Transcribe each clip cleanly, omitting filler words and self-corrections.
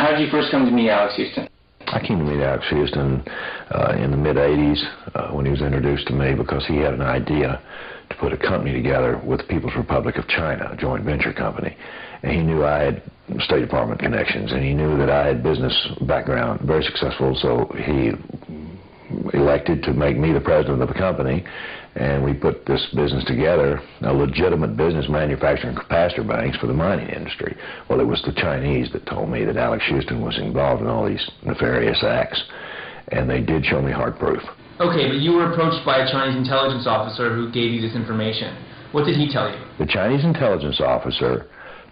how did you first come to meet Alex Houston? I came to meet Alex Houston in the mid-'80s when he was introduced to me because he had an idea to put a company together with the People's Republic of China, a joint venture company. And he knew I had State Department connections, and he knew that I had business background, very successful, so he elected to make me the president of the company, and we put this business together, a legitimate business manufacturing capacitor banks for the mining industry. Well, it was the Chinese that told me that Alex Houston was involved in all these nefarious acts, and they did show me hard proof. Okay, but you were approached by a Chinese intelligence officer who gave you this information. What did he tell you? The Chinese intelligence officer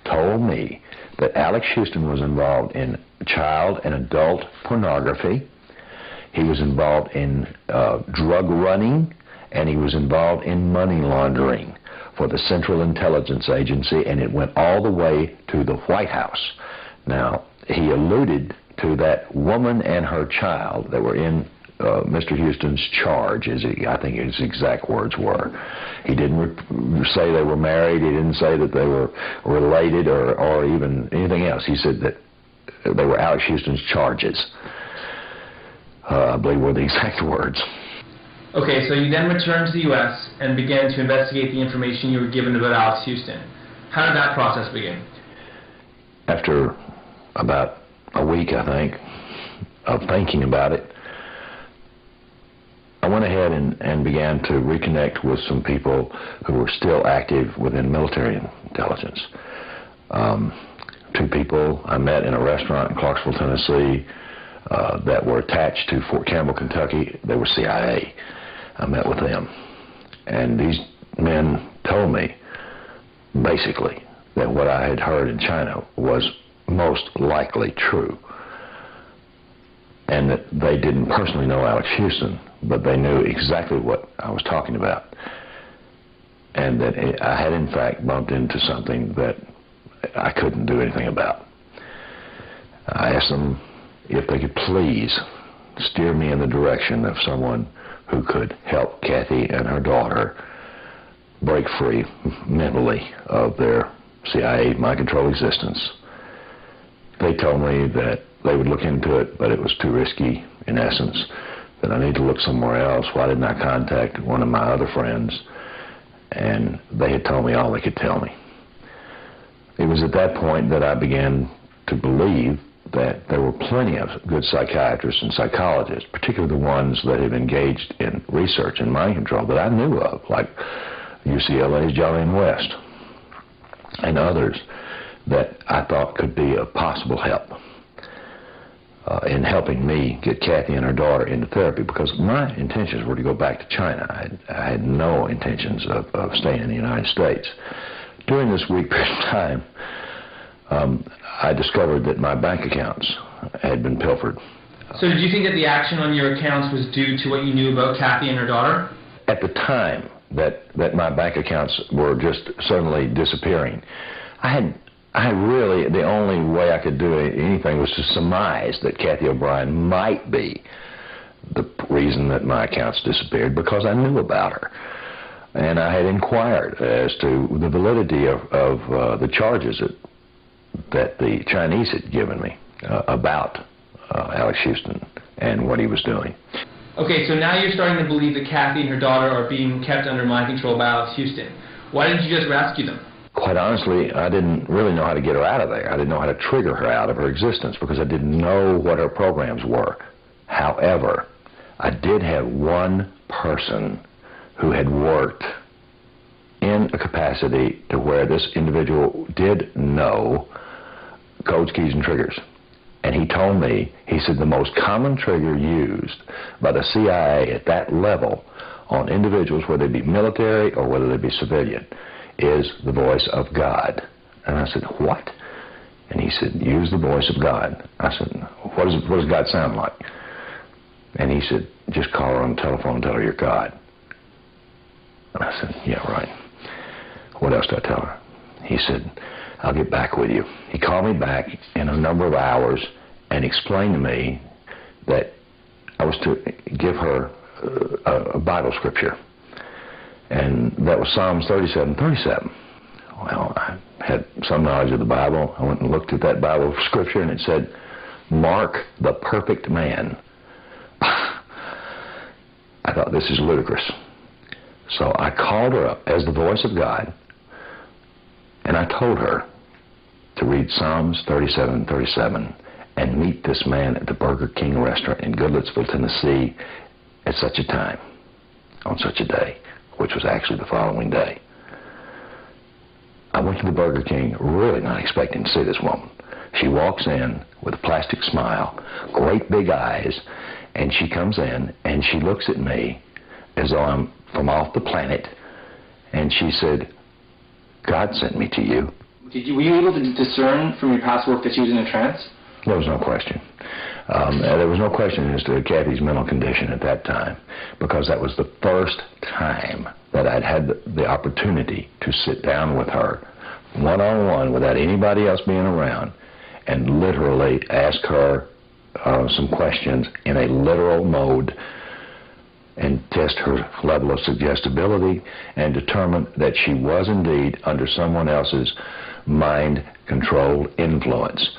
told me that Alex Houston was involved in child and adult pornography. He was involved in drug running, and he was involved in money laundering for the Central Intelligence Agency, and it went all the way to the White House. Now, he alluded to that woman and her child that were in Mr. Houston's charge, I think his exact words were. He didn't say they were married. He didn't say that they were related or even anything else. He said that they were Alex Houston's charges. I believe were the exact words. Okay, so you then returned to the U.S. and began to investigate the information you were given about Alex Houston. How did that process begin? After about a week, I think, of thinking about it, I went ahead and began to reconnect with some people who were still active within military intelligence. Two people I met in a restaurant in Clarksville, Tennessee, that were attached to Fort Campbell, Kentucky. They were CIA. I met with them. And these men told me, basically, that what I had heard in China was most likely true. And that they didn't personally know Alex Houston, but they knew exactly what I was talking about. And that I had, in fact, bumped into something that I couldn't do anything about. I asked them if they could please steer me in the direction of someone who could help Cathy and her daughter break free mentally of their CIA mind control existence. They told me that they would look into it, but it was too risky, in essence, that I need to look somewhere else. Why didn't I contact one of my other friends? And they had told me all they could tell me. It was at that point that I began to believe that there were plenty of good psychiatrists and psychologists, particularly the ones that have engaged in research and mind control that I knew of, like UCLA's Jolene West and others that I thought could be a possible help in helping me get Cathy and her daughter into therapy, because my intentions were to go back to China. I had no intentions of staying in the United States. During this week period of time, I discovered that my bank accounts had been pilfered. So did you think that the action on your accounts was due to what you knew about Cathy and her daughter? At the time that my bank accounts were just suddenly disappearing, I really, the only way I could do anything was to surmise that Cathy OBrien might be the reason that my accounts disappeared, because I knew about her. And I had inquired as to the validity of the charges that the Chinese had given me about Alex Houston and what he was doing. Okay, so now you're starting to believe that Cathy and her daughter are being kept under mind control by Alex Houston. Why didn't you just rescue them? Quite honestly, I didn't really know how to get her out of there. I didn't know how to trigger her out of her existence because I didn't know what her programs were. However, I did have one person who had worked in a capacity to where this individual did know codes, keys, and triggers. And he told me, he said, the most common trigger used by the CIA at that level on individuals, whether they be military or whether they be civilian, is the voice of God. And I said, what? And he said, use the voice of God. I said, what does God sound like? And he said, just call her on the telephone and tell her you're God. And I said, yeah, right. What else do I tell her? He said, I'll get back with you. He called me back in a number of hours and explained to me that I was to give her a Bible scripture. And that was Psalms 37:37. Well, I had some knowledge of the Bible. I went and looked at that Bible scripture, and it said, Mark, the perfect man. I thought, this is ludicrous. So I called her up as the voice of God, and I told her to read Psalms 37:37 and meet this man at the Burger King restaurant in Goodlettsville, Tennessee at such a time, on such a day, which was actually the following day. I went to the Burger King really not expecting to see this woman. She walks in with a plastic smile, great big eyes, and she comes in and she looks at me as though I'm from off the planet, and she said, "God sent me to you." Were you able to discern from your past work that she was in a trance? There was no question. There was no question as to Cathy's mental condition at that time, because that was the first time that I'd had the opportunity to sit down with her one-on-one without anybody else being around and literally ask her some questions in a literal mode and test her level of suggestibility and determine that she was indeed under someone else's mind-controlled influence.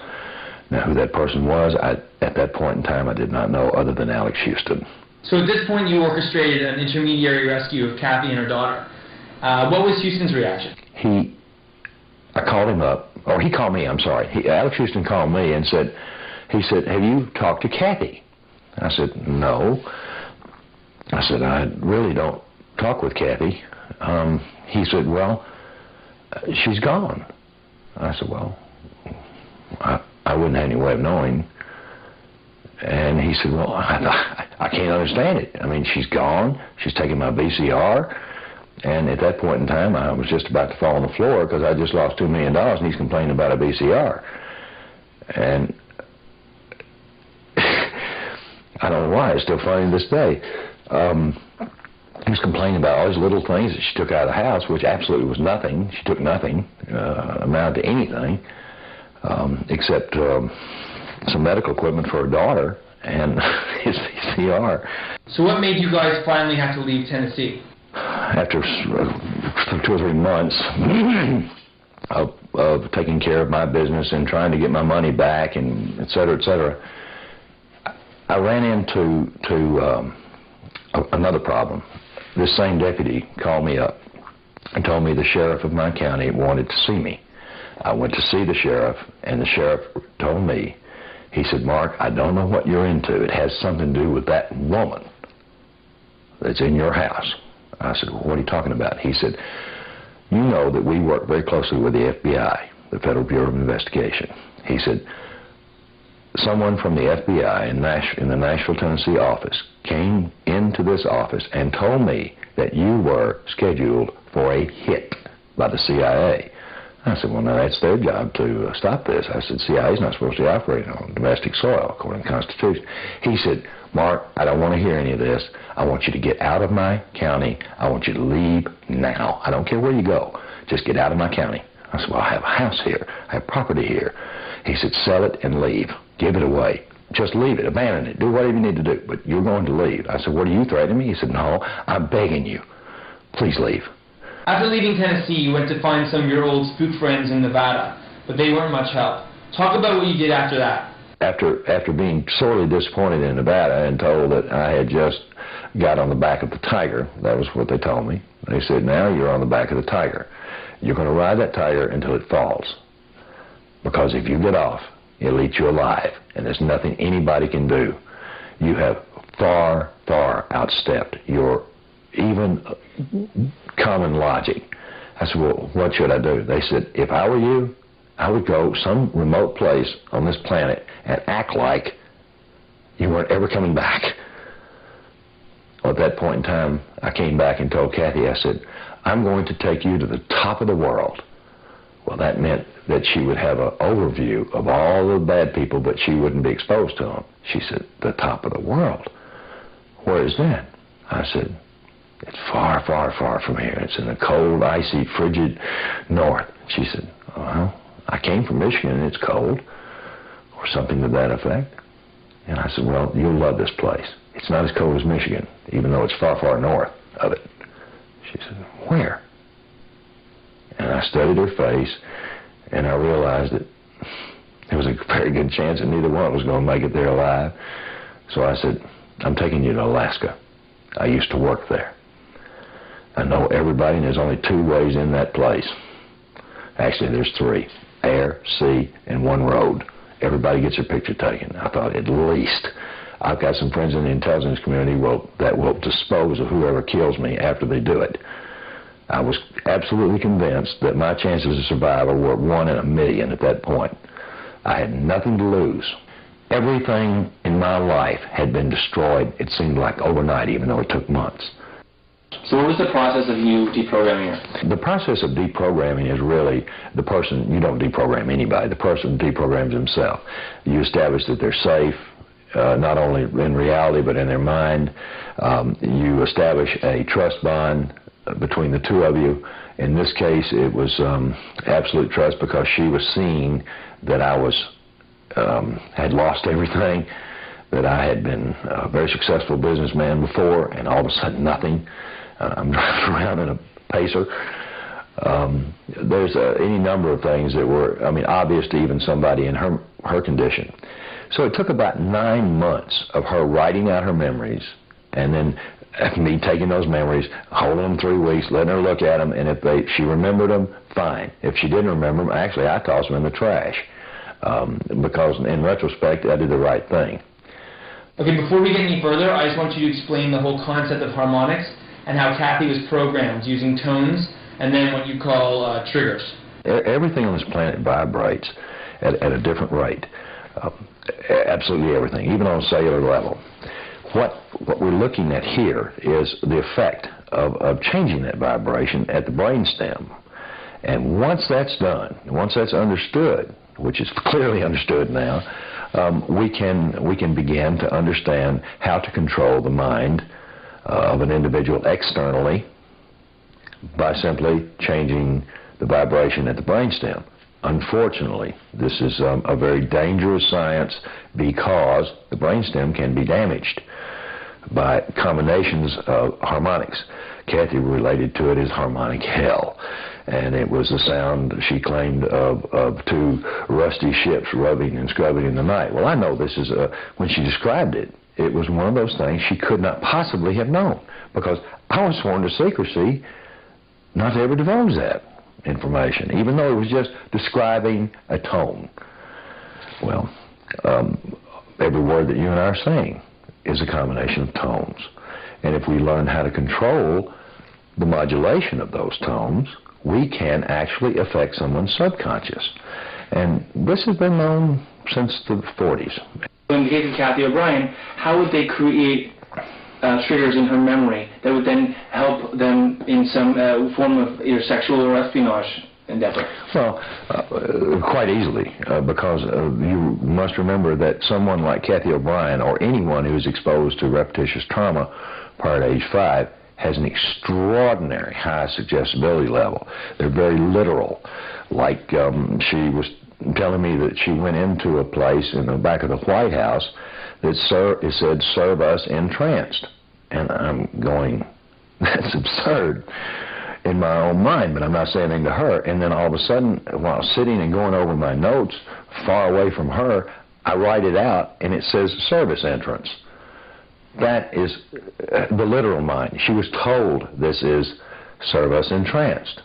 Now, who that person was, at that point in time, I did not know, other than Alex Houston. So at this point, you orchestrated an intermediary rescue of Cathy and her daughter. What was Houston's reaction? I called him up, or he called me, I'm sorry. Alex Houston called me and said, "Have you talked to Cathy?" I said, "No." I said, "I really don't talk with Cathy." He said, "Well, she's gone." I said, "Well, I wouldn't have any way of knowing." And he said, "Well, I can't understand it. I mean, she's gone. She's taken my VCR." And at that point in time, I was just about to fall on the floor because I just lost $2 million, and he's complaining about a VCR. And I don't know why. It's still funny to this day. He was complaining about all these little things that she took out of the house, which absolutely was nothing. She took nothing, amounted to anything, except some medical equipment for her daughter and his VCR. So what made you guys finally have to leave Tennessee? After 2 or 3 months of taking care of my business and trying to get my money back and et cetera, I ran into another problem. This same deputy called me up and told me the sheriff of my county wanted to see me. I went to see the sheriff, and the sheriff told me, he said, "Mark, I don't know what you're into. It has something to do with that woman that's in your house." I said, "Well, what are you talking about?" He said, "You know that we work very closely with the FBI, the Federal Bureau of Investigation." He said, "Someone from the FBI in the Nashville, Tennessee office came into this office and told me that you were scheduled for a hit by the CIA." I said, "Well, now that's their job to stop this." I said, "CIA's not supposed to be operating on domestic soil, according to the Constitution." He said, "Mark, I don't want to hear any of this. I want you to get out of my county. I want you to leave now. I don't care where you go. Just get out of my county." I said, "Well, I have a house here. I have property here." He said, "Sell it and leave. Give it away. Just leave it. Abandon it. Do whatever you need to do. But you're going to leave." I said, "What, are you threatening me?" He said, "No, I'm begging you. Please leave." After leaving Tennessee, you went to find some of your old spook friends in Nevada, but they weren't much help. Talk about what you did after that. After being sorely disappointed in Nevada and told that I had just got on the back of the tiger, that was what they told me. They said, "Now you're on the back of the tiger. You're going to ride that tiger until it falls. Because if you get off, it'll eat you alive, and there's nothing anybody can do. You have far, far outstepped your even common logic." I said, "Well, what should I do?" They said, "If I were you, I would go some remote place on this planet and act like you weren't ever coming back." Well, at that point in time, I came back and told Cathy, I said, "I'm going to take you to the top of the world." Well, that meant that she would have an overview of all the bad people, but she wouldn't be exposed to them. She said, "The top of the world? Where is that?" I said, "It's far, far, far from here. It's in the cold, icy, frigid north." She said, "Well, I came from Michigan and it's cold," or something to that effect. And I said, "Well, you'll love this place. It's not as cold as Michigan, even though it's far, far north of it." She said, "Where?" And I studied her face, and I realized that there was a very good chance that neither one was going to make it there alive. So I said, I'm taking you to Alaska. I used to work there. I know everybody, and there's only 2 ways in that place. Actually, there's 3. Air, sea, and 1 road. Everybody gets their picture taken. I thought, at least, I've got some friends in the intelligence community that will dispose of whoever kills me after they do it. I was absolutely convinced that my chances of survival were 1 in a million at that point. I had nothing to lose. Everything in my life had been destroyed, it seemed like overnight, even though it took months. So what was the process of you deprogramming her? The process of deprogramming is really the person, you don't deprogram anybody, the person deprograms himself. You establish that they're safe, not only in reality but in their mind. You establish a trust bond between the 2 of you. In this case, it was absolute trust, because she was seeing that I had lost everything, that I had been a very successful businessman before, and all of a sudden nothing. I'm driving around in a Pacer. There's any number of things that were, obvious to even somebody in her condition. So it took about 9 months of her writing out her memories, and then me taking those memories, holding them 3 weeks, letting her look at them, and if she remembered them, fine. If she didn't remember them, actually I tossed them in the trash, because in retrospect I did the right thing. Okay, before we get any further, I just want you to explain the whole concept of harmonics and how Cathy was programmed using tones and then what you call triggers. Everything on this planet vibrates at a different rate. Absolutely everything, even on a cellular level. What we're looking at here is the effect of changing that vibration at the brainstem. And once that's done, once that's understood, which is clearly understood now, we can begin to understand how to control the mind of an individual externally by simply changing the vibration at the brainstem. Unfortunately, this is a very dangerous science, because the brainstem can be damaged by combinations of harmonics. Cathy related to it as harmonic hell, and it was the sound, she claimed, of 2 rusty ships rubbing and scrubbing in the night. Well, I know this is when she described it, it was one of those things she could not possibly have known, because I was sworn to secrecy not to ever divulge that information, even though it was just describing a tone. Well, every word that you and I are saying is a combination of tones. And if we learn how to control the modulation of those tones, we can actually affect someone's subconscious. And this has been known since the 40s. In the case of Cathy OBrien, how would they create triggers in her memory that would then help them in some form of either sexual or espionage endeavor? Well, quite easily, because you must remember that someone like Cathy OBrien, or anyone who is exposed to repetitious trauma prior to age 5, has an extraordinary high suggestibility level. They're very literal. Like she was telling me that she went into a place in the back of the White House that it said, "Serve us entranced." And I'm going, that's absurd in my own mind, but I'm not saying anything to her. And then all of a sudden, while sitting and going over my notes far away from her, I write it out and it says service entrance. That is the literal mind. She was told this is serve us entranced.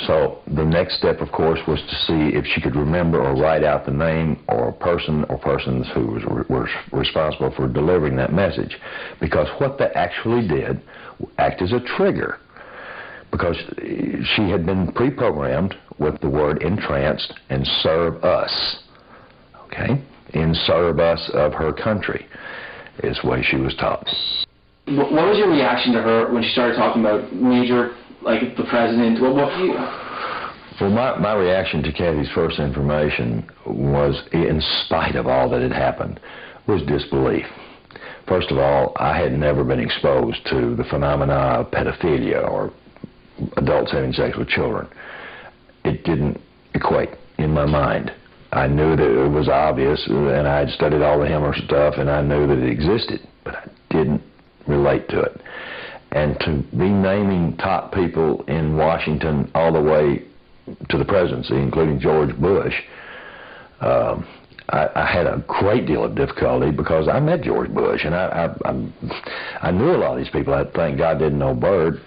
So the next step, of course, was to see if she could remember or write out the name or person or persons who were responsible for delivering that message. Because what they actually did act as a trigger. Because she had been pre-programmed with the word entranced and serve us. Okay? In serve us of her country is the way she was taught. What was your reaction to her when she started talking about major, like the president? Well, my reaction to Cathy's first information was, in spite of all that had happened, was disbelief. First of all, I had never been exposed to the phenomena of pedophilia or adults having sex with children. It didn't equate in my mind. I knew that it was obvious, and I had studied all the Hemmer stuff, and I knew that it existed, but I didn't relate to it. And to be naming top people in Washington all the way to the presidency, including George Bush, I had a great deal of difficulty because I met George Bush, and I knew a lot of these people. I thank God didn't know Byrd.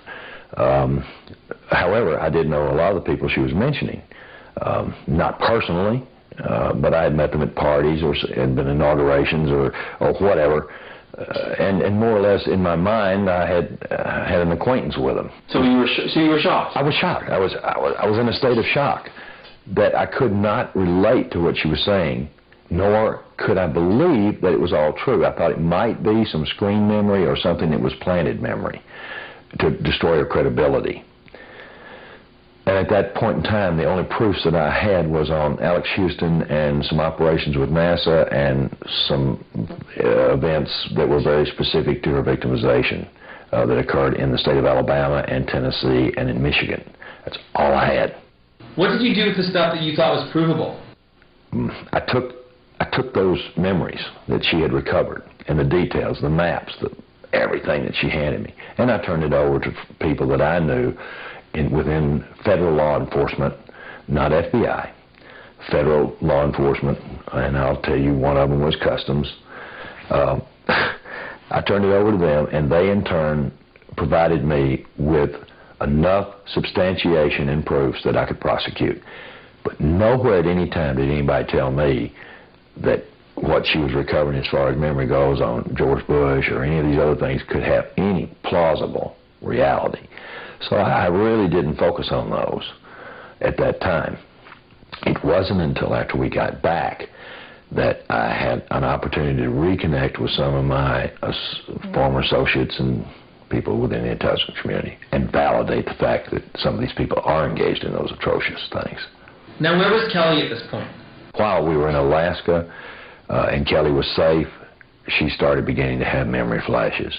However, I did know a lot of the people she was mentioning, not personally, but I had met them at parties or had been inaugurations or whatever. And more or less in my mind, I had an acquaintance with them. So you were shocked? I was shocked. I was in a state of shock that I could not relate to what she was saying, nor could I believe that it was all true. I thought it might be some screen memory or something that was planted memory to destroy her credibility. And at that point in time, the only proofs that I had was on Alex Houston and some operations with NASA and some events that were very specific to her victimization that occurred in the state of Alabama and Tennessee and in Michigan. That's all I had. What did you do with the stuff that you thought was provable? I took those memories that she had recovered and the details, the maps, everything that she handed me, and I turned it over to people that I knew within federal law enforcement, not FBI, federal law enforcement, and I'll tell you one of them was Customs. I turned it over to them, and they in turn provided me with enough substantiation and proofs that I could prosecute. But nowhere at any time did anybody tell me that what she was recovering as far as memory goes on George Bush or any of these other things could have any plausible reality. So I really didn't focus on those at that time. It wasn't until after we got back that I had an opportunity to reconnect with some of my former associates and people within the intelligence community and validate the fact that some of these people are engaged in those atrocious things. Now, where was Kelly at this point? While we were in Alaska and Kelly was safe, she started beginning to have memory flashes.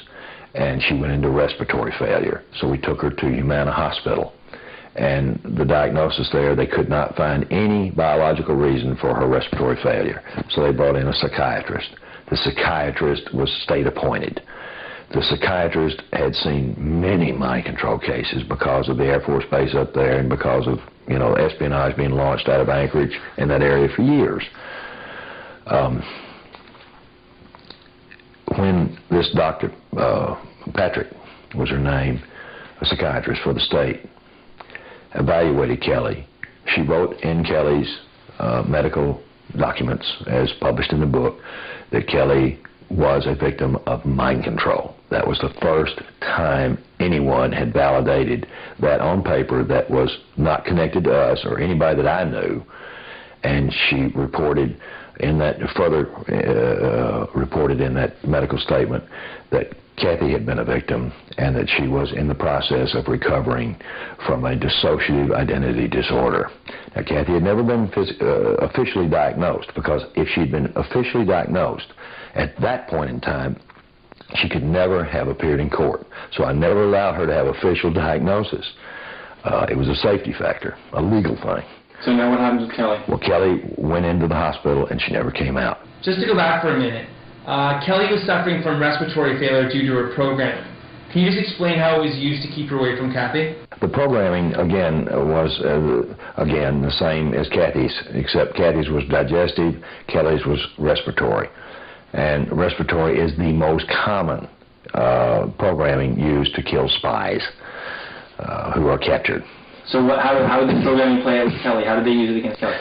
And she went into respiratory failure. So we took her to Humana Hospital. And the diagnosis there, they could not find any biological reason for her respiratory failure. So they brought in a psychiatrist. The psychiatrist was state appointed. The psychiatrist had seen many mind control cases because of the Air Force Base up there and because of, espionage being launched out of Anchorage in that area for years. When this doctor, Patrick was her name, a psychiatrist for the state, evaluated Kelly, she wrote in Kelly's medical documents, as published in the book, that Kelly was a victim of mind control. That was the first time anyone had validated that on paper that was not connected to us or anybody that I knew. And she reported in that, reported in that medical statement that Cathy had been a victim and that she was in the process of recovering from a dissociative identity disorder. Now, Cathy had never been officially diagnosed, because if she'd been officially diagnosed at that point in time, she could never have appeared in court. So I never allowed her to have official diagnosis. It was a safety factor, a legal thing. So now what happens with Kelly? Well, Kelly went into the hospital and she never came out. Just to go back for a minute, Kelly was suffering from respiratory failure due to her programming. Can you just explain how it was used to keep her away from Cathy? The programming, again, was, the same as Cathy's, except Cathy's was digestive, Kelly's was respiratory. And respiratory is the most common programming used to kill spies who are captured. So how did the programming play out with Kelly? How did they use it against Kelly?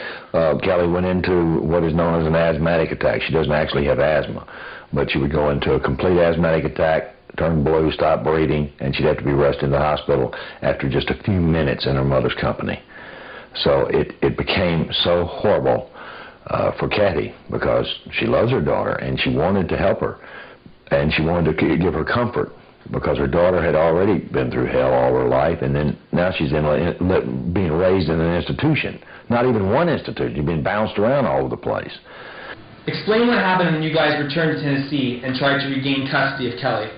Kelly went into what is known as an asthmatic attack. She doesn't actually have asthma, but she would go into a complete asthmatic attack, turn blue, stop breathing, and she'd have to be rushed into the hospital after just a few minutes in her mother's company. So it became so horrible for Cathy, because she loves her daughter and she wanted to help her and she wanted to give her comfort, because her daughter had already been through hell all her life, and then now she's being raised in an institution. Not even one institution. She's been bounced around all over the place. Explain what happened when you guys returned to Tennessee and tried to regain custody of Kelly.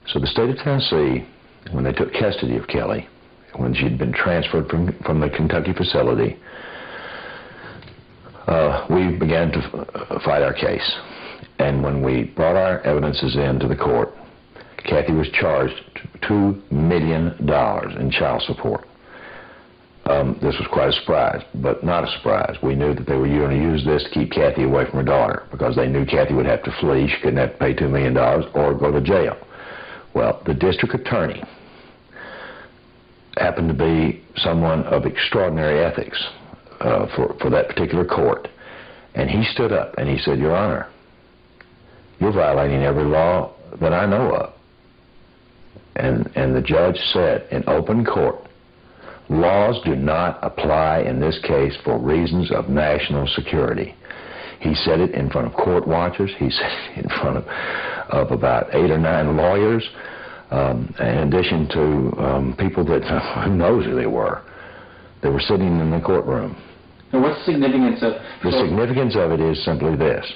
So the state of Tennessee, when they took custody of Kelly, when she'd been transferred from the Kentucky facility, we began to fight our case. And when we brought our evidences into the court, Cathy was charged $2 million in child support. this was quite a surprise, but not a surprise. We knew that they were going to use this to keep Cathy away from her daughter, because they knew Cathy would have to flee. She couldn't have to pay $2 million or go to jail. Well, the district attorney happened to be someone of extraordinary ethics for that particular court. And he stood up and he said, "Your Honor, you're violating every law that I know of." And the judge said in open court, "Laws do not apply in this case for reasons of national security." He said it in front of court watchers. He said it in front of about 8 or 9 lawyers, in addition to people that, who knows who they were sitting in the courtroom. And what's the significance of... The significance of it is simply this.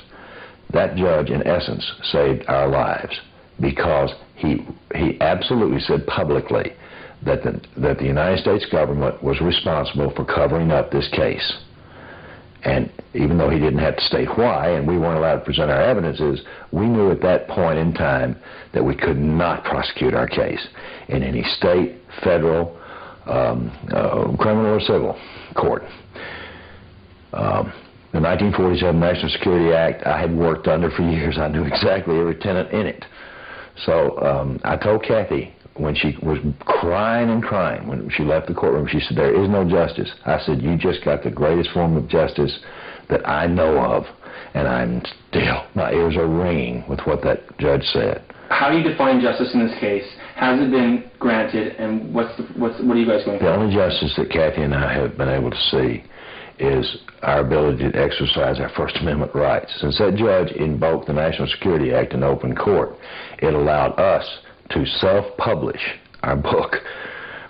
That judge, in essence, saved our lives, because he absolutely said publicly that the United States government was responsible for covering up this case. And even though he didn't have to state why, and we weren't allowed to present our evidences, we knew at that point in time that we could not prosecute our case in any state, federal, criminal or civil court. The 1947 National Security Act I had worked under for years. I knew exactly every tenet in it. So I told Cathy, when she was crying and crying when she left the courtroom, she said, "There is no justice." I said, "You just got the greatest form of justice that I know of." And I'm still, my ears are ringing with what that judge said. How do you define justice in this case? Has it been granted, and what are you guys going for? The only justice that Cathy and I have been able to see is our ability to exercise our First Amendment rights. Since that judge invoked the National Security Act in open court, it allowed us to self-publish our book,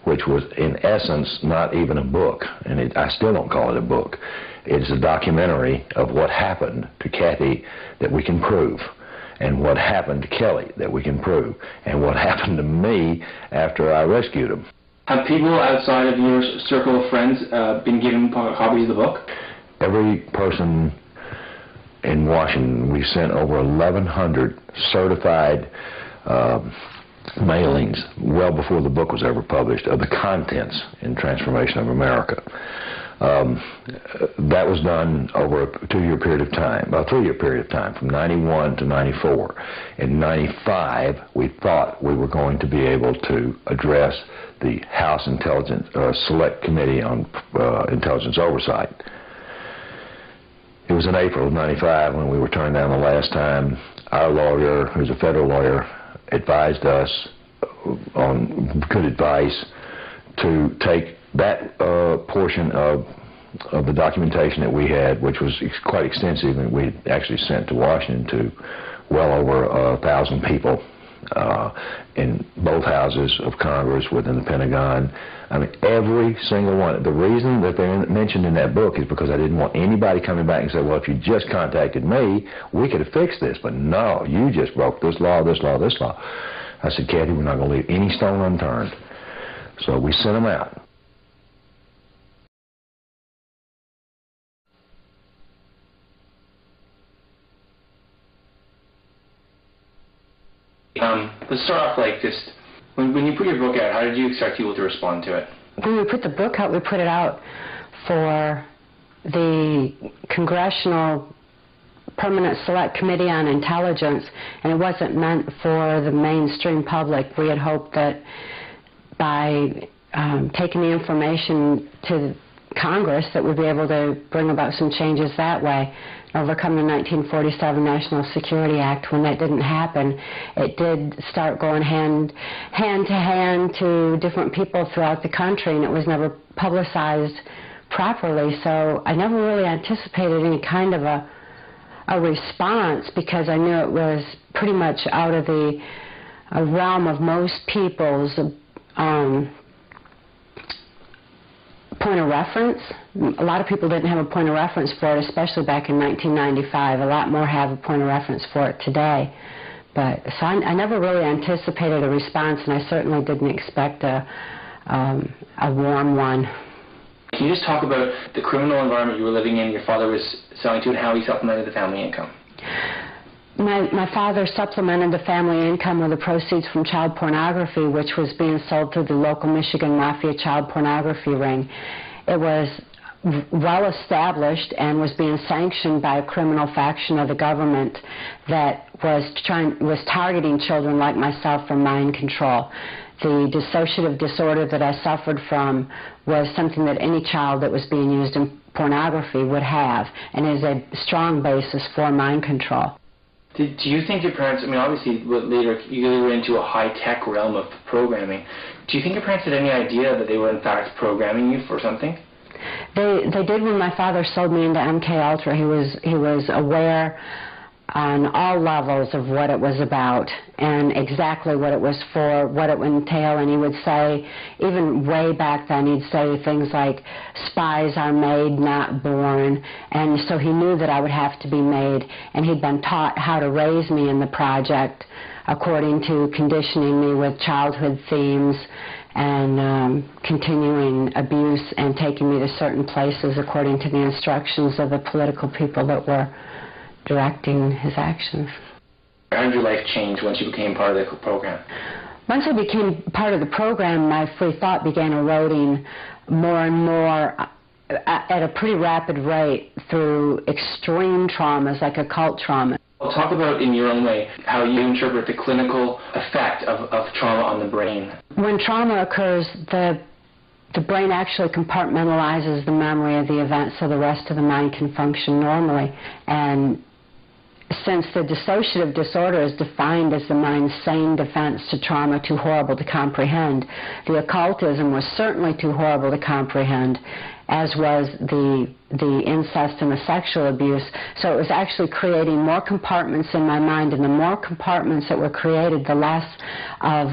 which was in essence not even a book, and I still don't call it a book. It's a documentary of what happened to Cathy that we can prove, and what happened to Kelly that we can prove, and what happened to me after I rescued him. Have people outside of your circle of friends been given copies of the book? Every person in Washington, we sent over 1,100 certified mailings well before the book was ever published of the contents in Transformation of America. That was done over a 2-year period of time, a 3-year period of time, from 91 to 94. In 95, we thought we were going to be able to address the House Intelligence Select Committee on Intelligence Oversight. It was in April of 95 when we were turned down the last time. Our lawyer, who's a federal lawyer, advised us on good advice to take that portion of the documentation that we had, which was quite extensive, and we actually sent to Washington to well over 1,000 people in both houses of Congress, within the Pentagon. I mean, every single one. The reason that they're mentioned in that book is because I didn't want anybody coming back and say, "Well, if you just contacted me, we could have fixed this." But no, you just broke this law, this law, this law. I said, "Cathy, we're not going to leave any stone unturned." So we sent them out. Let's start off like just, when you put your book out, how did you expect people to respond to it? When we put the book out, we put it out for the Congressional Permanent Select Committee on Intelligence, and it wasn't meant for the mainstream public. We had hoped that by taking the information to Congress that we'd be able to bring about some changes that way, overcome the 1947 National Security Act. When that didn't happen, it did start going hand to hand to different people throughout the country, and it was never publicized properly. So I never really anticipated any kind of a response, because I knew it was pretty much out of the realm of most people's point of reference. A lot of people didn't have a point of reference for it, especially back in 1995. A lot more have a point of reference for it today. But so I never really anticipated a response, and I certainly didn't expect a warm one. Can you just talk about the criminal environment you were living in, your father was selling to, and how he supplemented the family income? My father supplemented the family income with the proceeds from child pornography, which was being sold through the local Michigan Mafia child pornography ring. it was well established and was being sanctioned by a criminal faction of the government that was targeting children like myself for mind control. The dissociative disorder that I suffered from was something that any child that was being used in pornography would have, and is a strong basis for mind control. Do you think your parents, I mean, obviously later you were into a high-tech realm of programming. Do you think your parents had any idea that they were in fact programming you for something? They did. When my father sold me into MK Ultra, he was aware on all levels of what it was about and exactly what it was for, what it would entail, and he would say, even way back then, he'd say things like, spies are made, not born, and so he knew that I would have to be made, and he'd been taught how to raise me in the project according to conditioning me with childhood themes and continuing abuse and taking me to certain places according to the instructions of the political people that were directing his actions. How did your life change once you became part of the program? Once I became part of the program, my free thought began eroding more and more at a pretty rapid rate through extreme traumas like occult trauma. Well, talk about, in your own way, how you interpret the clinical effect of trauma on the brain. When trauma occurs, the brain actually compartmentalizes the memory of the event so the rest of the mind can function normally. And since the dissociative disorder is defined as the mind's sane defense to trauma too horrible to comprehend, the occultism was certainly too horrible to comprehend, as was the incest and the sexual abuse. So it was actually creating more compartments in my mind, and the more compartments that were created, the less of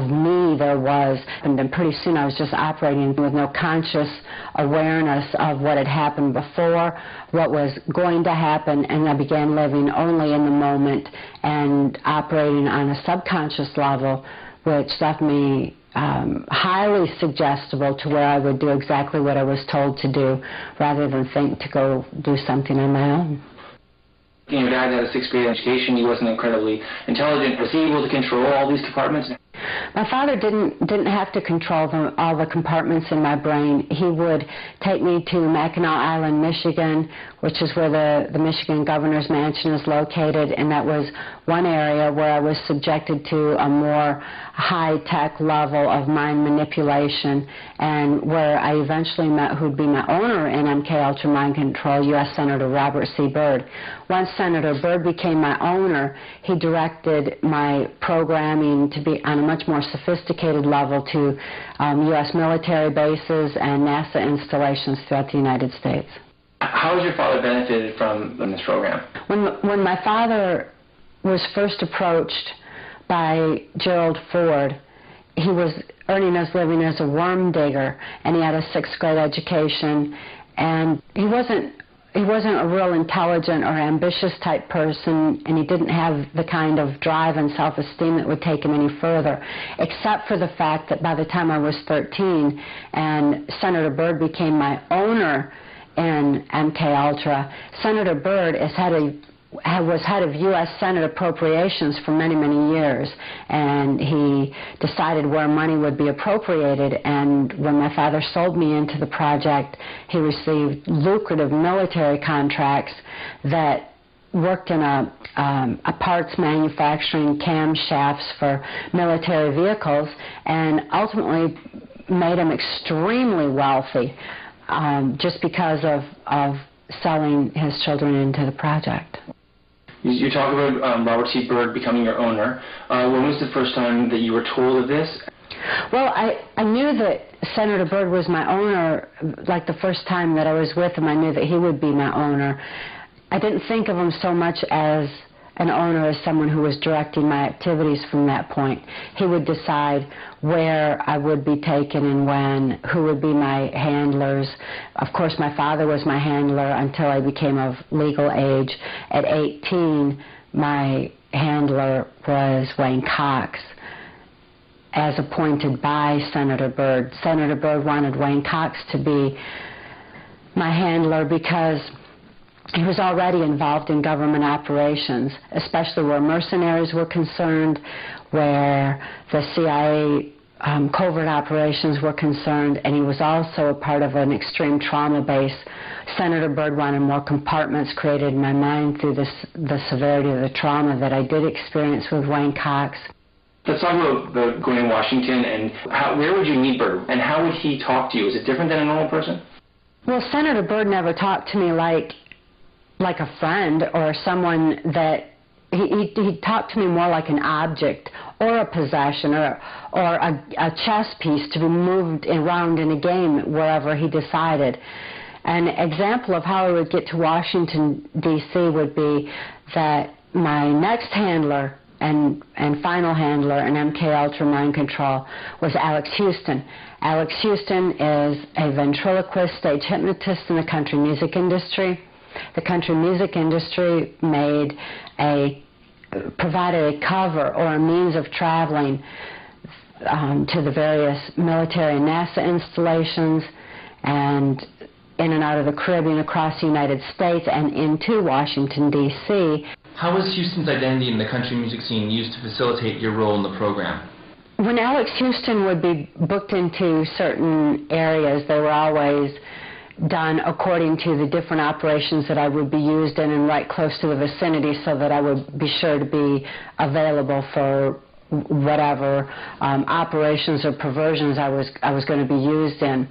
me there was. And then pretty soon I was just operating with no conscious awareness of what had happened before, what was going to happen, and I began living only in the moment and operating on a subconscious level, which left me highly suggestible to where I would do exactly what I was told to do rather than think to go do something on my own. Your dad had a sixth-grade education. He wasn't incredibly intelligent. Was he able to control all these compartments? My father didn't have to control all the compartments in my brain. He would take me to Mackinac Island, Michigan, which is where the Michigan Governor's Mansion is located, and that was one area where I was subjected to a more high-tech level of mind manipulation, and where I eventually met who'd be my owner in MK Ultra Mind Control, U.S. Senator Robert C. Byrd. Once Senator Byrd became my owner, he directed my programming to be on a much more sophisticated level to U.S. military bases and NASA installations throughout the United States. How has your father benefited from this program? When my father was first approached by Gerald Ford, he was earning his living as a worm digger, and he had a sixth-grade education, and he wasn't a real intelligent or ambitious type person, and he didn't have the kind of drive and self-esteem that would take him any further, except for the fact that by the time I was 13 and Senator Byrd became my owner in MK Ultra, Senator Byrd was head of U.S. Senate Appropriations for many, many years, and he decided where money would be appropriated, and when my father sold me into the project, he received lucrative military contracts that worked in a parts manufacturing camshafts for military vehicles, and ultimately made him extremely wealthy just because of selling his children into the project. You talk about Robert C. Byrd becoming your owner. When was the first time that you were told of this? Well, I knew that Senator Byrd was my owner, like the first time that I was with him, I knew that he would be my owner. I didn't think of him so much as an owner, as someone who was directing my activities from that point. He would decide where I would be taken and when, who would be my handlers. Of course, my father was my handler until I became of legal age. At 18, my handler was Wayne Cox, as appointed by Senator Byrd. Senator Byrd wanted Wayne Cox to be my handler because he was already involved in government operations, especially where mercenaries were concerned, where the CIA covert operations were concerned, and he was also a part of an extreme trauma base. Senator Byrd wanted more compartments created in my mind through the severity of the trauma that I did experience with Wayne Cox. Let's talk about going to Washington, and where would you meet Byrd, and how would he talk to you? Is it different than a normal person? Well, Senator Byrd never talked to me like a friend or someone that he talked to me more like an object or a possession or a chess piece to be moved around in a game wherever he decided. An example of how I would get to Washington, D.C. would be that my next handler and final handler in MK Ultra Mind Control was Alex Houston. Alex Houston is a ventriloquist stage hypnotist in the country music industry. The country music industry provided a cover or a means of traveling to the various military and NASA installations and in and out of the Caribbean, across the United States, and into Washington, D.C. How was Houston's identity in the country music scene used to facilitate your role in the program? When Alex Houston would be booked into certain areas, they were always done according to the different operations that I would be used in and right close to the vicinity, so that I would be sure to be available for whatever operations or perversions I was going to be used in.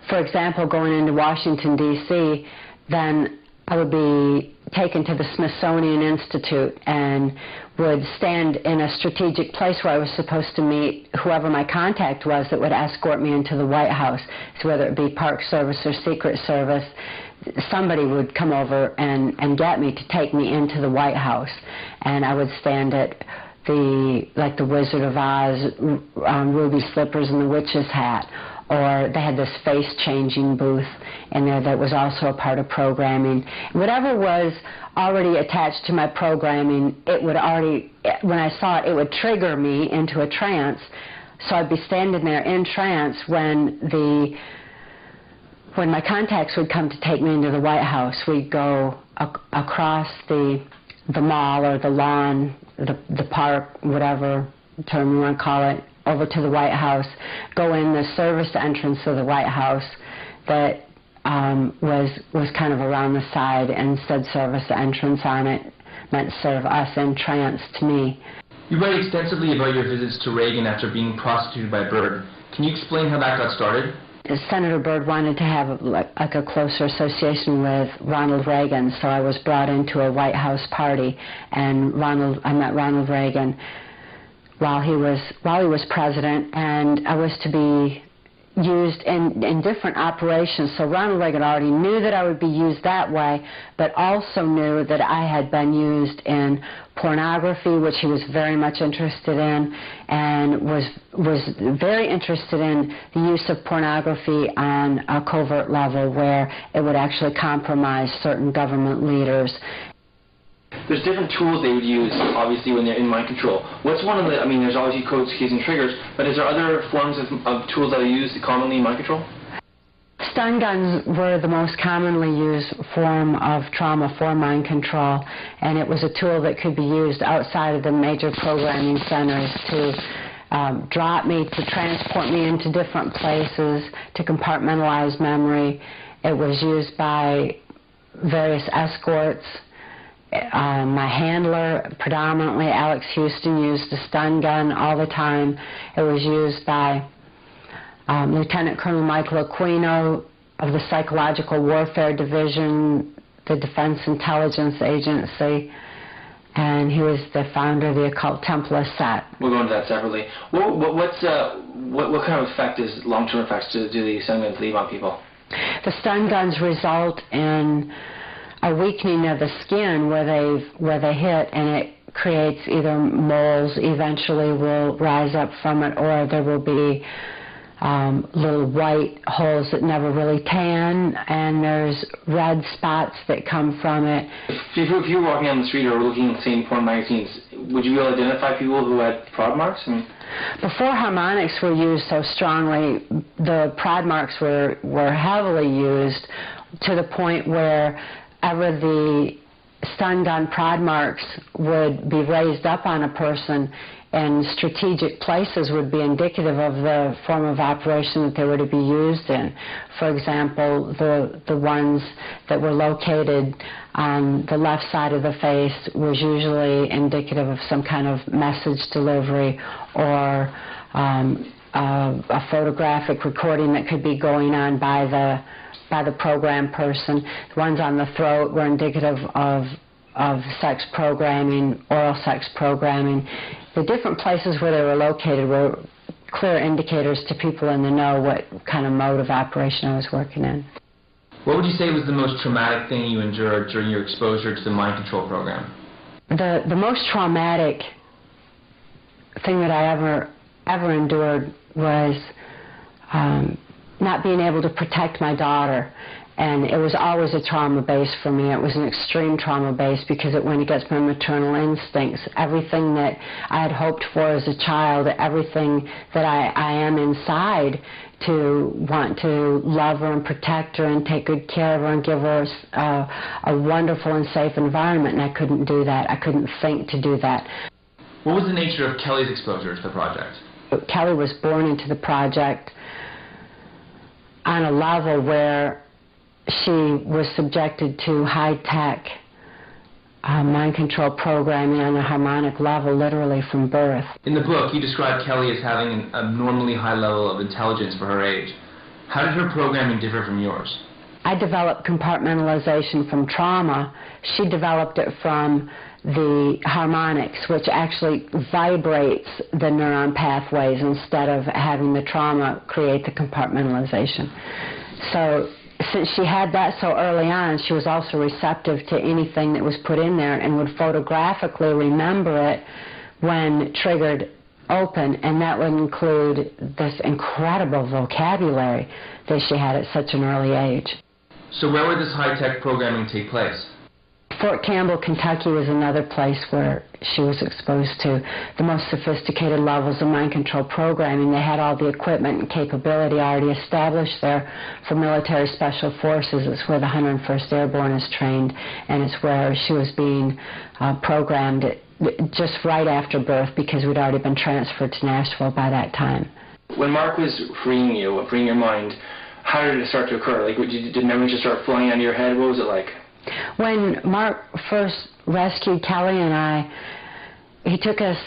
For example, going into Washington, D.C., then I would be taken to the Smithsonian Institute and would stand in a strategic place where I was supposed to meet whoever my contact was that would escort me into the White House. So whether it be Park Service or Secret Service, somebody would come over and get me to take me into the White House. And I would stand at the Wizard of Oz, Ruby Slippers and the Witch's Hat. Or they had this face-changing booth in there that was also a part of programming. Whatever was already attached to my programming, it would already, when I saw it, it would trigger me into a trance. So I'd be standing there in trance when my contacts would come to take me into the White House. We'd go across the mall or the lawn, the park, whatever term you want to call it, over to the White House, go in the service entrance of the White House that was kind of around the side, and said service entrance on it meant serve us in trance to me. You write extensively about your visits to Reagan after being prosecuted by Byrd. Can you explain how that got started? Senator Byrd wanted to have a closer association with Ronald Reagan, so I was brought into a White House party, and I met Ronald Reagan while he was president, and I was to be used in different operations. So Ronald Reagan already knew that I would be used that way, but also knew that I had been used in pornography, which he was very much interested in, and was very interested in the use of pornography on a covert level where it would actually compromise certain government leaders. There's different tools they would use, obviously, when they're in mind control. What's one of the, I mean, there's obviously codes, keys, and triggers, but is there other forms of tools that are used commonly in mind control? Stun guns were the most commonly used form of trauma for mind control, and it was a tool that could be used outside of the major programming centers to drop me, to transport me into different places, to compartmentalize memory. It was used by various escorts. My handler, predominantly Alex Houston, used a stun gun all the time. It was used by Lieutenant Colonel Michael Aquino of the Psychological Warfare Division, the Defense Intelligence Agency, and he was the founder of the Occult Temple of Set. We'll go into that separately. What kind of effect long-term effects do these stun guns leave on people? The stun guns result in a weakening of the skin where they hit, and it creates either moles eventually will rise up from it, or there will be little white holes that never really tan, and there's red spots that come from it. If you were walking on the street or looking at the same porn magazines, would you be able to identify people who had prod marks? Before harmonics were used so strongly, the prod marks were heavily used to the point where ever the stun gun prod marks would be raised up on a person, and strategic places would be indicative of the form of operation that they were to be used in. For example, the ones that were located on the left side of the face was usually indicative of some kind of message delivery or a photographic recording that could be going on by the program person. The ones on the throat were indicative of sex programming, oral sex programming. The different places where they were located were clear indicators to people in the know what kind of mode of operation I was working in. What would you say was the most traumatic thing you endured during your exposure to the mind control program? The most traumatic thing that I ever endured was not being able to protect my daughter. And it was always a trauma base for me. It was an extreme trauma base because it went against my maternal instincts. Everything that I had hoped for as a child, everything that I am inside to want to love her and protect her and take good care of her and give her a wonderful and safe environment, and I couldn't do that. I couldn't think to do that. What was the nature of Kelly's exposure to the project? Kelly was born into the project on a level where she was subjected to high-tech mind control programming on a harmonic level, literally from birth. In the book, you described Kelly as having an abnormally high level of intelligence for her age. How did her programming differ from yours? I developed compartmentalization from trauma. She developed it from the harmonics, which actually vibrates the neuron pathways instead of having the trauma create the compartmentalization. So since she had that so early on, she was also receptive to anything that was put in there and would photographically remember it when triggered open, and that would include this incredible vocabulary that she had at such an early age. So where would this high-tech programming take place? Fort Campbell, Kentucky was another place where she was exposed to the most sophisticated levels of mind control programming. They had all the equipment and capability already established there for military special forces. It's where the 101st Airborne is trained, and it's where she was being programmed just right after birth because we'd already been transferred to Nashville by that time. When Mark was freeing you, freeing your mind, how did it start to occur? Like, did memories just start flying out of your head? What was it like? When Mark first rescued Kelly and I, he took us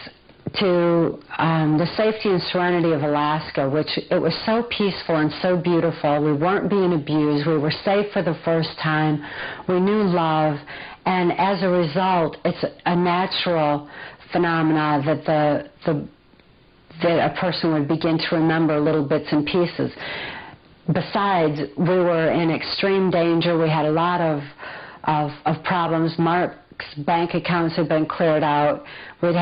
to the safety and serenity of Alaska, which it was so peaceful and so beautiful. We weren't being abused. We were safe for the first time. We knew love. And as a result, it's a natural phenomena that that a person would begin to remember little bits and pieces. Besides, we were in extreme danger. We had a lot of problems. Mark's bank accounts had been cleared out. We'd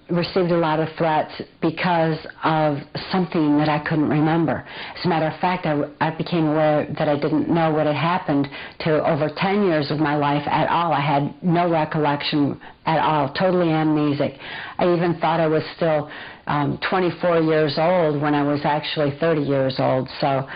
received a lot of threats because of something that I couldn't remember. As a matter of fact, I became aware that I didn't know what had happened to over 10 years of my life at all. I had no recollection at all, totally amnesic. I even thought I was still 24 years old when I was actually 30 years old. So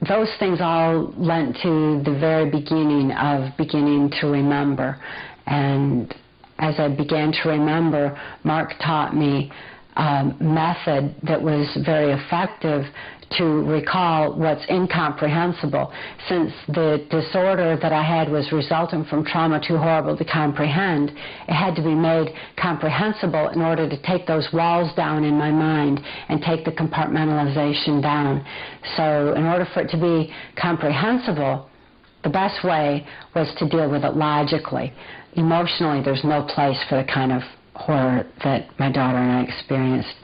those things all lent to the very beginning of beginning to remember. And as I began to remember, Mark taught me a method that was very effective to recall what's incomprehensible. Since the disorder that I had was resulting from trauma too horrible to comprehend, it had to be made comprehensible in order to take those walls down in my mind and take the compartmentalization down. So in order for it to be comprehensible, the best way was to deal with it logically. Emotionally, there's no place for the kind of horror that my daughter and I experienced,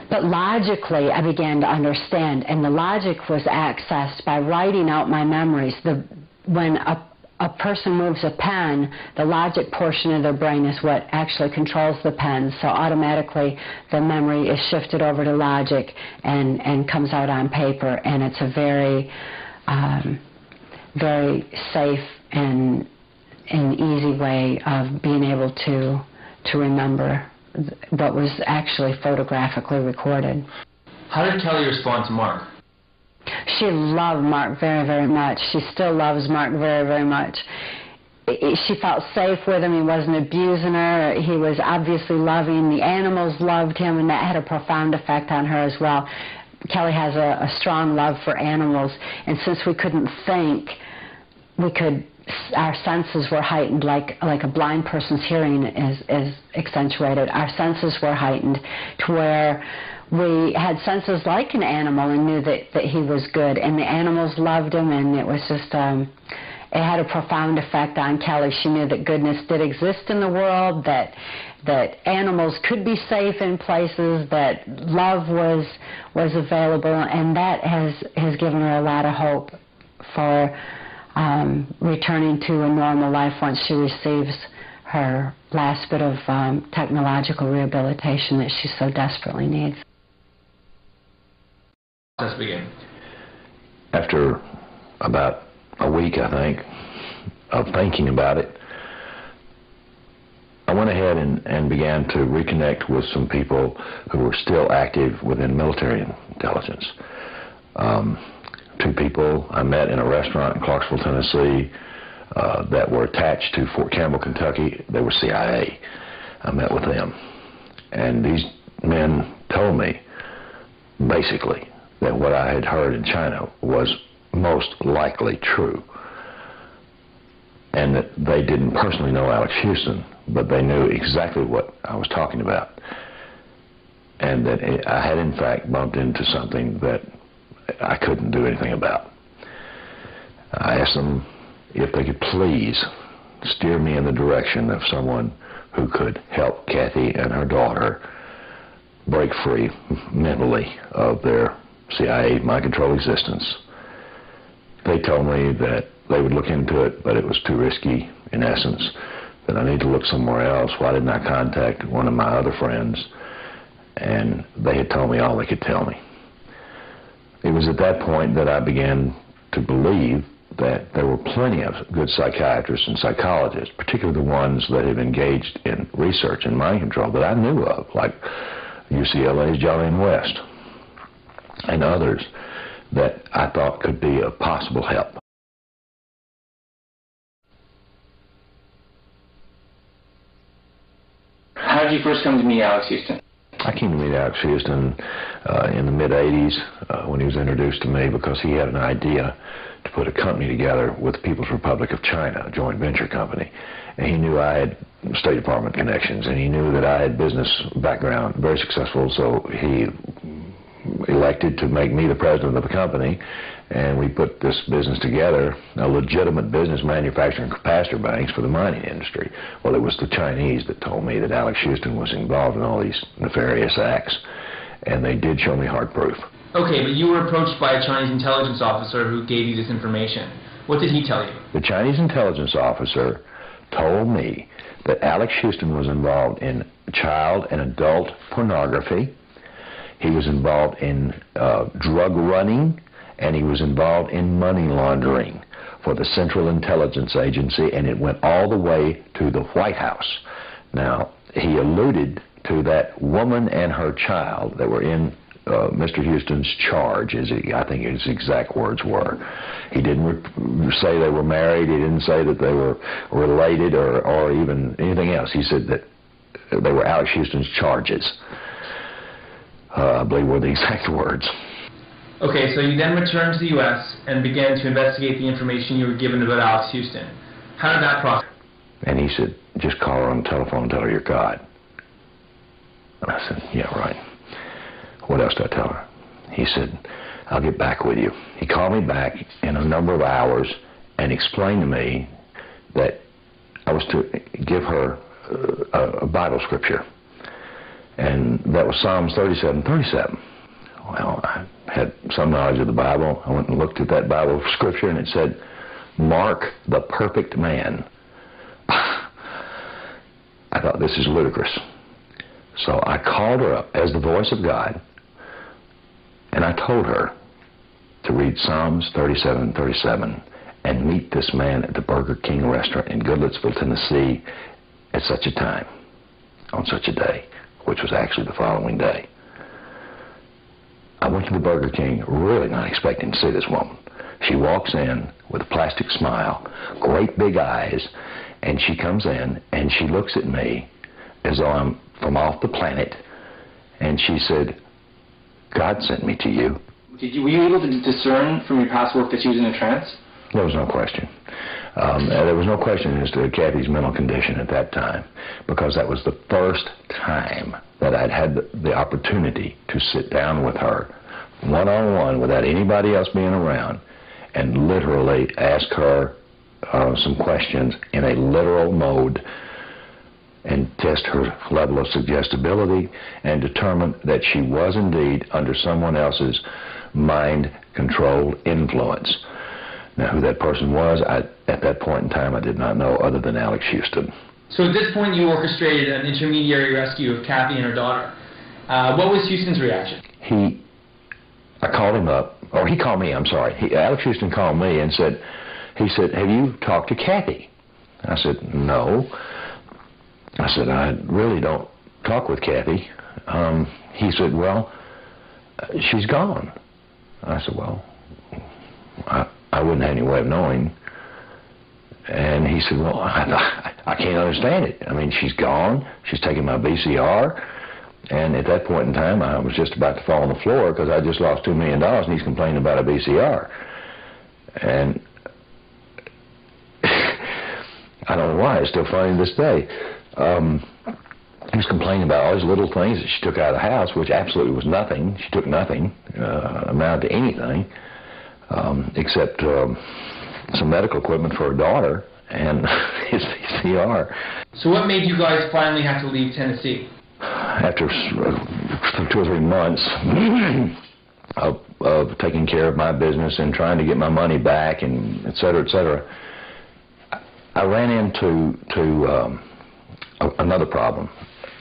but logically, I began to understand, and the logic was accessed by writing out my memories. When a person moves a pen, the logic portion of their brain is what actually controls the pen, so automatically the memory is shifted over to logic and comes out on paper, and it's a very, very safe and easy way of being able to remember what was actually photographically recorded. How did Kelly respond to Mark? She loved Mark very, very much. She still loves Mark very, very much. she felt safe with him. He wasn't abusing her. He was obviously loving. The animals loved him, and that had a profound effect on her as well. Kelly has a strong love for animals, and since we couldn't think, our senses were heightened, like a blind person's hearing is accentuated. Our senses were heightened to where we had senses like an animal and knew that he was good, and the animals loved him, and it was just, it had a profound effect on Kelly. She knew that goodness did exist in the world, that animals could be safe in places, that love was available, and that has given her a lot of hope for returning to a normal life once she receives her last bit of technological rehabilitation that she so desperately needs. Let's begin. After about a week, I think, of thinking about it, I went ahead and began to reconnect with some people who were still active within military intelligence. Two people I met in a restaurant in Clarksville, Tennessee, that were attached to Fort Campbell, Kentucky. They were CIA. I met with them. And these men told me, basically, that what I had heard in China was most likely true. And that they didn't personally know Alex Houston, but they knew exactly what I was talking about. And that I had, in fact, bumped into something that I couldn't do anything about. I asked them if they could please steer me in the direction of someone who could help Cathy and her daughter break free mentally of their CIA mind control existence. They told me that they would look into it, but it was too risky, in essence, that I need to look somewhere else. Why didn't I contact one of my other friends? And they had told me all they could tell me. It was at that point that I began to believe that there were plenty of good psychiatrists and psychologists, particularly the ones that have engaged in research in mind control that I knew of, like UCLA's Jolene West and others, that I thought could be of possible help. How did you first come to meet Alex Houston? I came to meet Alex Houston in the mid-'80s when he was introduced to me because he had an idea to put a company together with the People's Republic of China, a joint venture company. And he knew I had State Department connections, and he knew that I had business background, very successful, so he elected to make me the president of the company, and we put this business together, a legitimate business manufacturing capacitor banks for the mining industry. Well, it was the Chinese that told me that Alex Houston was involved in all these nefarious acts, and they did show me hard proof. Okay, but you were approached by a Chinese intelligence officer who gave you this information. What did he tell you? The Chinese intelligence officer told me that Alex Houston was involved in child and adult pornography. He was involved in drug running, and he was involved in money laundering for the Central Intelligence Agency, and it went all the way to the White House. Now, he alluded to that woman and her child that were in Mr. Houston's charge, I think his exact words were. He didn't say they were married. He didn't say that they were related or even anything else. He said that they were Alex Houston's charges. I believe were the exact words. Okay, so you then returned to the U.S. and began to investigate the information you were given about Alex Houston. How did that process? And he said, just call her on the telephone and tell her you're God. And I said, yeah, right. What else did I tell her? He said, I'll get back with you. He called me back in a number of hours and explained to me that I was to give her a Bible scripture. And that was Psalms 37:37. Well, I had some knowledge of the Bible. I went and looked at that Bible scripture, and it said, Mark the perfect man. I thought, this is ludicrous. So I called her up as the voice of God, and I told her to read Psalms 37:37 and meet this man at the Burger King restaurant in Goodlettsville, Tennessee at such a time, on such a day, which was actually the following day. I went to the Burger King really not expecting to see this woman. She walks in with a plastic smile, great big eyes, And she comes in, and she looks at me as though I'm from off the planet, and she said, "God sent me to you." Were you able to discern from your past work that she was in a trance? There was no question. There was no question as to Cathy's mental condition at that time, because that was the first time that I'd had the opportunity to sit down with her one-on-one without anybody else being around and literally ask her some questions in a literal mode and test her level of suggestibility and determine that she was indeed under someone else's mind-controlled influence. Now, who that person was, at that point in time, I did not know, other than Alex Houston. So at this point, you orchestrated an intermediary rescue of Cathy and her daughter. What was Houston's reaction? I called him up, or he called me, I'm sorry. Alex Houston called me and said, "Have you talked to Cathy?" I said, "No." I said, "I really don't talk with Cathy." He said, "Well, she's gone." I said, "Well, I wouldn't have any way of knowing." And he said, "Well, I can't understand it. I mean, she's gone. She's taken my VCR." And at that point in time, I was just about to fall on the floor because I just lost $2 million, and he's complaining about a VCR. And I don't know why. It's still funny to this day. He was complaining about all these little things that she took out of the house, which absolutely was nothing. She took nothing, amounted to anything, except some medical equipment for her daughter and his VCR. So what made you guys finally have to leave Tennessee? After 2 or 3 months of taking care of my business and trying to get my money back and et cetera, I ran into another problem.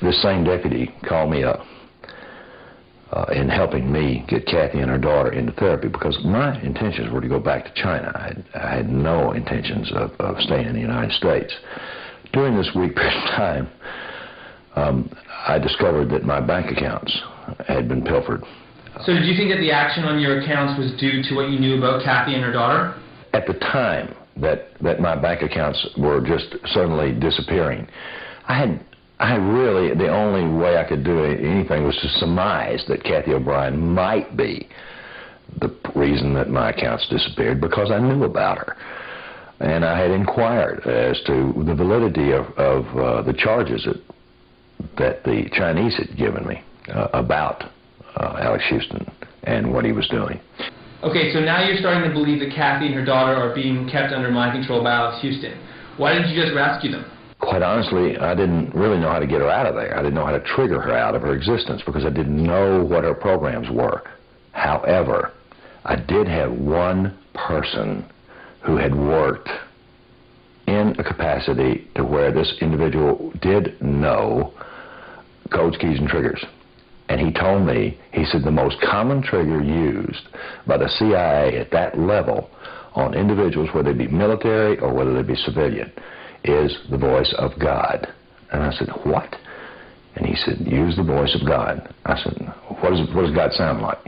This same deputy called me up in helping me get Cathy and her daughter into therapy, because my intentions were to go back to China. I had no intentions of staying in the United States. During this week period of time, I discovered that my bank accounts had been pilfered. So did you think that the action on your accounts was due to what you knew about Cathy and her daughter? At the time that my bank accounts were just suddenly disappearing, I really, the only way I could do anything was to surmise that Cathy OBrien might be the reason that my accounts disappeared, because I knew about her. And I had inquired as to the validity of the charges that the Chinese had given me about Alex Houston and what he was doing. Okay, so now you're starting to believe that Cathy and her daughter are being kept under mind control by Alex Houston. Why didn't you just rescue them? Quite honestly, I didn't really know how to get her out of there. I didn't know how to trigger her out of her existence because I didn't know what her programs were. However, I did have one person who had worked in a capacity to where this individual did know codes, keys, and triggers. And he told me, he said, the most common trigger used by the CIA at that level on individuals, whether they be military or whether they be civilian, is the voice of God. And I said, what? And he said, use the voice of God. I said, what does God sound like?